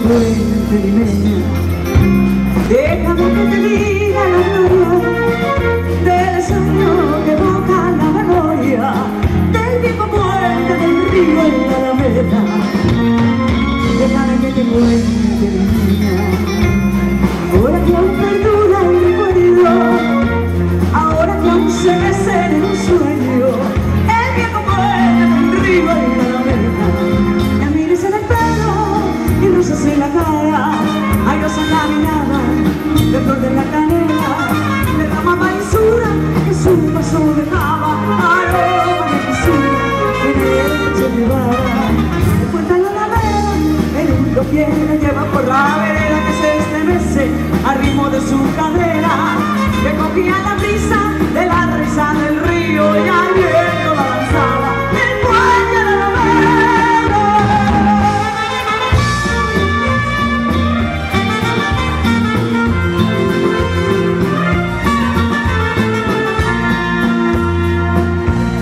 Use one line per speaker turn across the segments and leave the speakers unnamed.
cuente, limeña. Déjame que te diga la gloria del sueño que evoca la memoria del viejo puente del río en la Alameda. Déjame que te cuente, limeña. Ahora que aún perdura el recuerdo, ahora que aún se mece en un sueño el viejo puente del río en la Alameda. Me mires en el pelo y rosas en la cara, airosa caminada de flor de la canela, derramaba lisura que su paso dejaba, aroma de fisura que en el pecho llevaba. Me cuenta la Alameda, el único pie me lleva por la vereda que se estremece al ritmo de su cadera, que cogía la brisa de la risa del río y al viento la lanzaba el puente de la Alameda.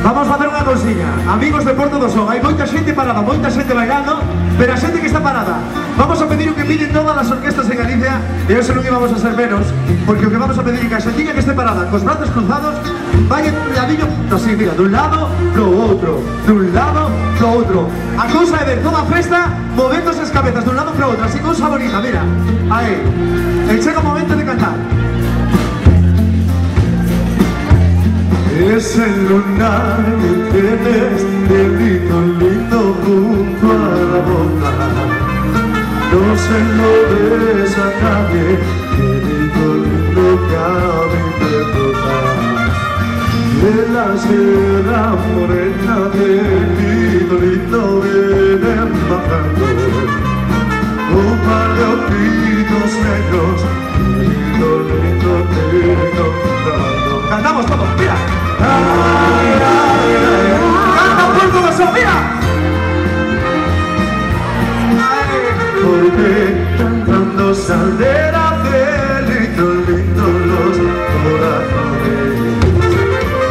Vamos a hacer unha cousiña, amigos de Porto do Son. Hai moita xente parada, moita xente bailando, pero a xente que está parada vamos a pedir o que piden todas as orquestas en Galicia, e hoxe non íbamos a ser menos, porque o que vamos a pedir é que a xentiña que este parada cos brazos cruzados vaya un ladillo, así, mira, dun lado pro outro, dun lado pro outro. A cousa é ver toda a festa movéndose as cabezas dun lado pro outro, así cousa bonita, mira, aí, e chega o momento de cantar.
Ese lunar que tienes de lindo, lindo junto a la boca, no se lo des a nadie, que lindo, lindo que a mí me toca. De la sierra morena de lindo, lindo vienen bajando un par de ojitos negros, lindo, lindo te encontrando.
Cantamos todos, mira.
Ay, ay, ay, ay.
¡Canta Porto do Son, mira!
Porque cantando saldrá de lindo, lindo los corazones.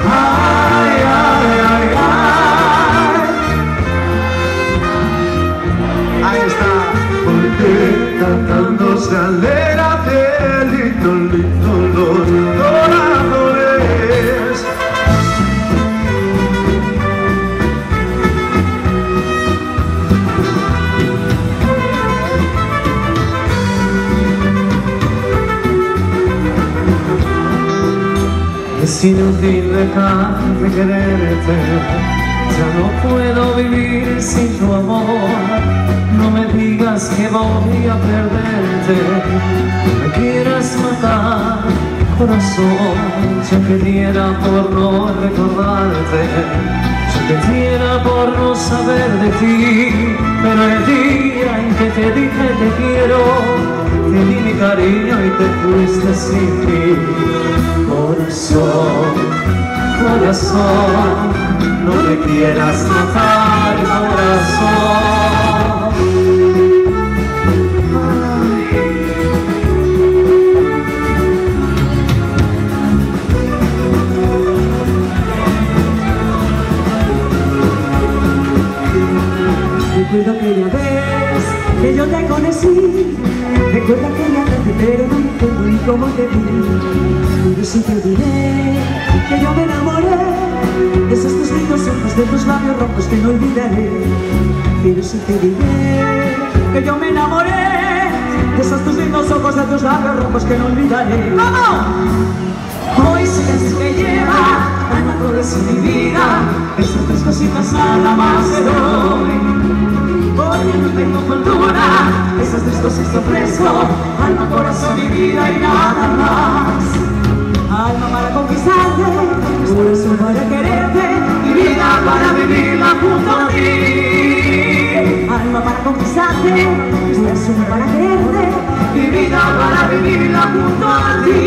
Ay, ay, ay, ay.
Ahí está.
Porque cantando saldrá de lindo, lindo los corazones.
Es inútil dejar de quererte, ya no puedo vivir sin tu amor. No me digas que voy a perderte, me quieras matar, corazón. Yo que diera por no recordarte, yo que diera por no saber de ti, pero el día en que te dije te quiero, te di mi cariño y te fuiste sin mí. Corazón, corazón, no me quieras matar, corazón. Recuerdo aquella vez que yo te conocí, recuerda aquella tarde, pero no me acuerdo ni cómo te vi. Yo sí te diré que yo me enamoré de esos tus lindos ojos, de tus labios rojos que no olvidaré. Pero sí te diré que yo me enamoré de esos tus lindos ojos, de tus labios rojos que no olvidaré. ¡Vamos! Hoy sí es que lleva alma, corazón y vida, esas tres cositas nada más te doy. Porque no tengo fortuna, esas tres cosas te ofrezco, alma, corazón y vida y nada más. Alma para conquistarte, corazón para quererte, y vida para vivirla junto a ti. Alma para conquistarte, corazón para quererte, y vida para vivirla junto a ti.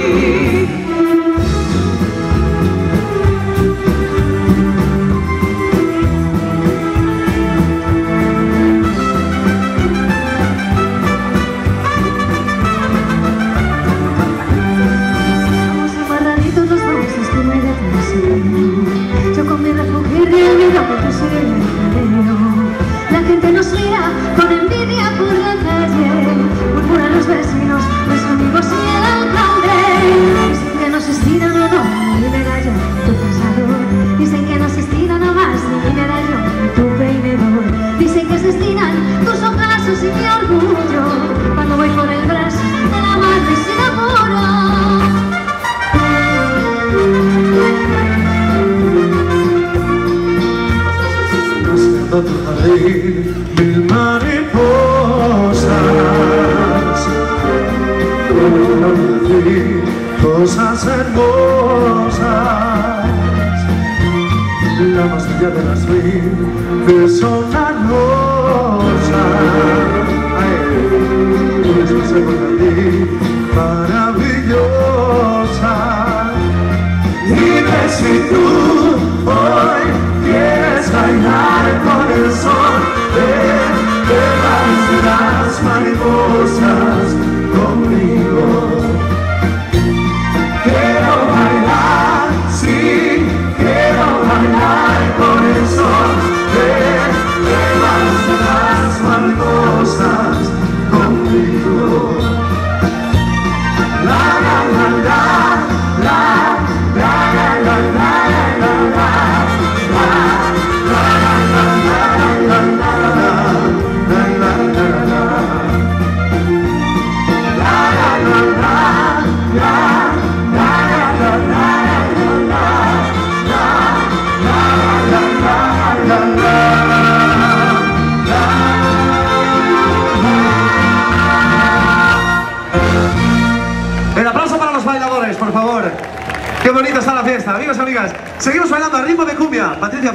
Yo con mi refugio y olvido que yo soy el enemigo. La gente nos mira con envidia por la calle.
cruzando tu jardín, mil mariposas. Cosas hermosas, la más bella de las mil, que son las rosas. Eso se por ti, maravillosa. Dime si tú hoy quieres bailar con el sol de las mariposas conmigo. Quiero bailar, sí, quiero bailar con el sol de las mariposas conmigo. La la la la la la la la la la la
El aplauso para los bailadores, por favor. Qué bonita está la fiesta, amigos y amigas. Seguimos bailando a ritmo de cumbia. Patricia.